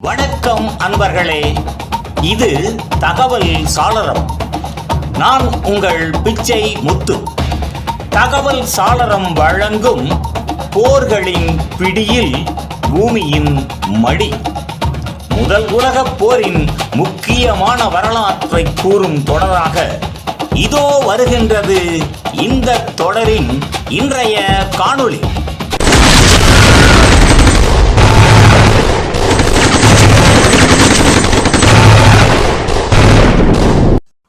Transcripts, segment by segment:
வணக்கம் அன்பர்களே, இது தகவல் சாளரம். நான் உங்கள் பிச்சை முத்து. தகவல் சாளரம் வழங்கும் போர்களின் பிடியில் பூமியின் மடி. முதல் உலகப் போரின் முக்கியமான வரலாற்றை கூறும் தொடராக இதோ வருகின்றது இந்த தொடரின் இன்றைய காணொளி.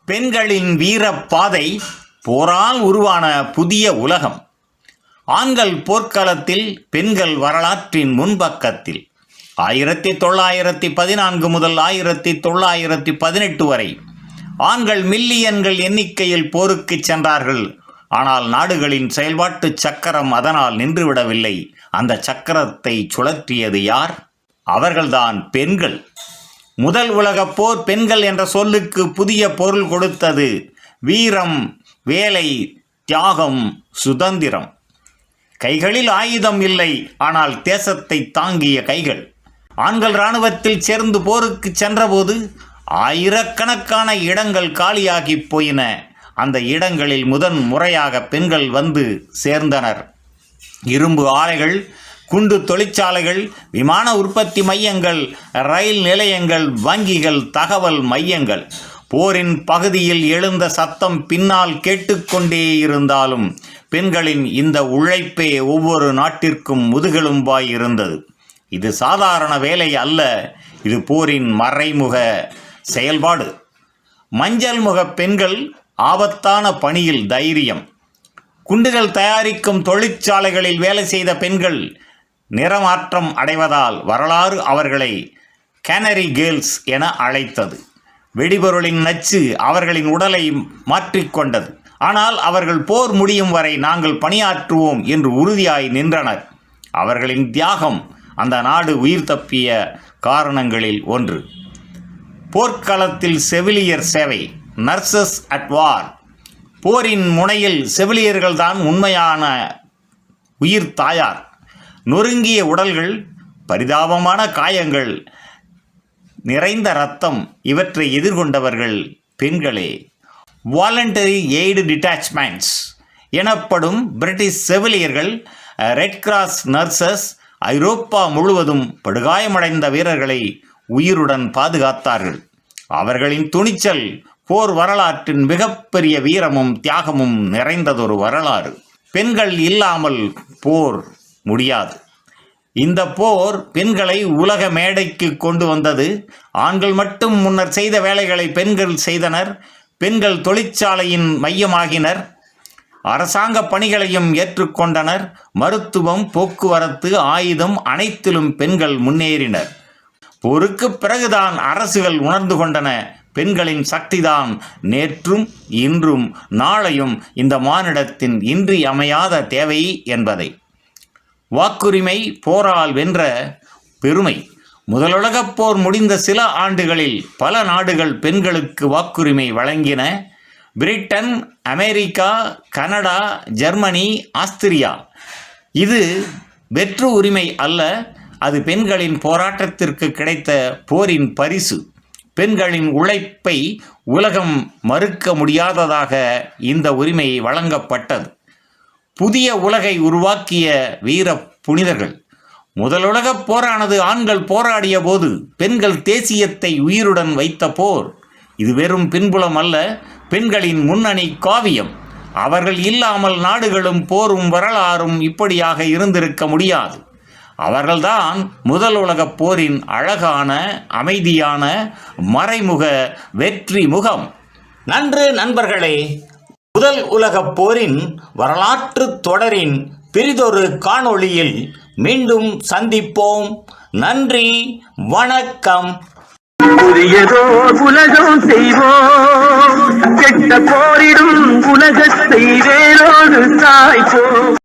பெண்களின் வீரப்பாதை, போரால் உருவான புதிய உலகம். ஆண்கள் போர்க்களத்தில், பெண்கள் வரலாற்றின் முன்பக்கத்தில். 1914 முதல் 1918 வரை ஆண்கள் மில்லியன்கள் எண்ணிக்கையில் போருக்கு சென்றார்கள். ஆனால் நாடுகளின் செயல்பாட்டு சக்கரம் அதனால் நின்றுவிடவில்லை. அந்த சக்கரத்தை சுழற்றியது யார்? அவர்கள்தான் பெண்கள். முதல் உலகப் போர் பெண்கள் என்ற சொல்லுக்கு புதிய பொருள் கொடுத்தது. வீரம், வேலை, தியாகம், சுதந்திரம். கைகளில் ஆயுதம் இல்லை, ஆனால் தேசத்தை தாங்கிய கைகள். ஆண்கள் இராணுவத்தில் சேர்ந்து போருக்கு சென்றபோது ஆயிரக்கணக்கான இடங்கள் காலியாகி போயின. அந்த இடங்களில் முதன் முறையாக பெண்கள் வந்து சேர்ந்தனர். இரும்பு ஆலைகள், குண்டு தொழிற்சாலைகள், விமான உற்பத்தி மையங்கள், ரயில் நிலையங்கள், வங்கிகள், தகவல் மையங்கள். போரின் பகுதியில் எழுந்த சத்தம் பின்னால் கேட்டுக்கொண்டே இருந்தாலும் பெண்களின் இந்த உழைப்பே ஒவ்வொரு நாட்டிற்கும் முதுகெலும்பாய் இருந்தது. இது சாதாரண வேலை அல்ல, இது போரின் மறைமுக செயல்பாடு. மஞ்சள் முக பெண்கள் ஆபத்தான பணியில் தைரியம். குண்டுகள் தயாரிக்கும் தொழிற்சாலைகளில் வேலை செய்த பெண்கள் நிறமாற்றம் அடைவதால் வரலாறு அவர்களை கேனரி கேர்ள்ஸ் என அழைத்தது. வெடிபொருளின் நச்சு அவர்களின் உடலை மாற்றிக்கொண்டது. ஆனால் அவர்கள் போர் முடியும் வரை நாங்கள் பணியாற்றுவோம் என்று உறுதியாய் நின்றனர். அவர்களின் தியாகம் அந்த நாடு உயிர் தப்பிய காரணங்களில் ஒன்று. போர்க்களத்தில் செவிலியர் சேவை, நர்சஸ் அட் வார். போரின் முனையில் செவிலியர்கள்தான் உண்மையான உயிர் தாயார். நொறுங்கிய உடல்கள், பரிதாபமான காயங்கள், நிறைந்த இரத்தம், இவற்றை எதிர்கொண்டவர்கள் பெண்களே. வாலண்டரி எய்டு டிட்டாச்மெண்ட்ஸ் எனப்படும் பிரிட்டிஷ் செவிலியர்கள், ரெட் கிராஸ் நர்சஸ் ஐரோப்பா முழுவதும் படுகாயமடைந்த வீரர்களை உயிருடன் பாதுகாத்தார்கள். அவர்களின் துணிச்சல் போர் வரலாற்றின் மிகப்பெரிய வீரமும் தியாகமும் நிறைந்ததொரு வரலாறு. பெண்கள் இல்லாமல் போர் முடியாது. இந்த போர் பெண்களை உலக மேடைக்கு கொண்டு வந்தது. ஆண்கள் மட்டும் முன்னர் செய்த வேலைகளை பெண்கள் செய்தனர். பெண்கள் தொழிற்சாலையின் மையமாகினர். அரசாங்க பணிகளையும் ஏற்றுக்கொண்டனர். மருத்துவம், போக்குவரத்து, ஆயுதம் அனைத்திலும் பெண்கள் முன்னேறினர். போருக்கு பிறகுதான் அரசுகள் உணர்ந்து கொண்டன, பெண்களின் சக்திதான் நேற்றும் இன்றும் நாளையும் இந்த மானிடத்தின் இன்றியமையாத தேவை என்பதை. வாக்குரிமை போரால் வென்ற பெருமை. முதலுலகப் போர் முடிந்த சில ஆண்டுகளில் பல நாடுகள் பெண்களுக்கு வாக்குரிமை வழங்கின. Britain, America, Canada, Germany, Austria. இது வெற்று உரிமை அல்ல, அது பெண்களின் போராட்டத்திற்கு கிடைத்த போரின் பரிசு. பெண்களின் உழைப்பை உலகம் மறுக்க முடியாததாக இந்த உரிமை வழங்கப்பட்டது. புதிய உலகை உருவாக்கிய வீர புனிதர்கள். முதலுலகப் போரானது ஆண்கள் போராடிய போது பெண்கள் தேசியத்தை உயிருடன் வைத்த போர். இது வெறும் பின்புலம் அல்ல, பெண்களின் முன்னணி காவியம். அவர்கள் இல்லாமல் நாடுகளும் போரும் வரலாறும் இப்படியாக இருந்திருக்க முடியாது. அவர்கள்தான் முதல் உலகப் போரின் அழகான, அமைதியான, மறைமுக வெற்றி முகம். நன்று நண்பர்களே, முதல் உலகப் போரின் வரலாற்று தொடரின் பெரிதொரு காணொளியில் மீண்டும் சந்திப்போம். நன்றி, வணக்கம். புதியதோ உலகம் செய்வோம், கெட்ட போரிடும் உலகத்தை வேரோடு சாய்ப்போம்.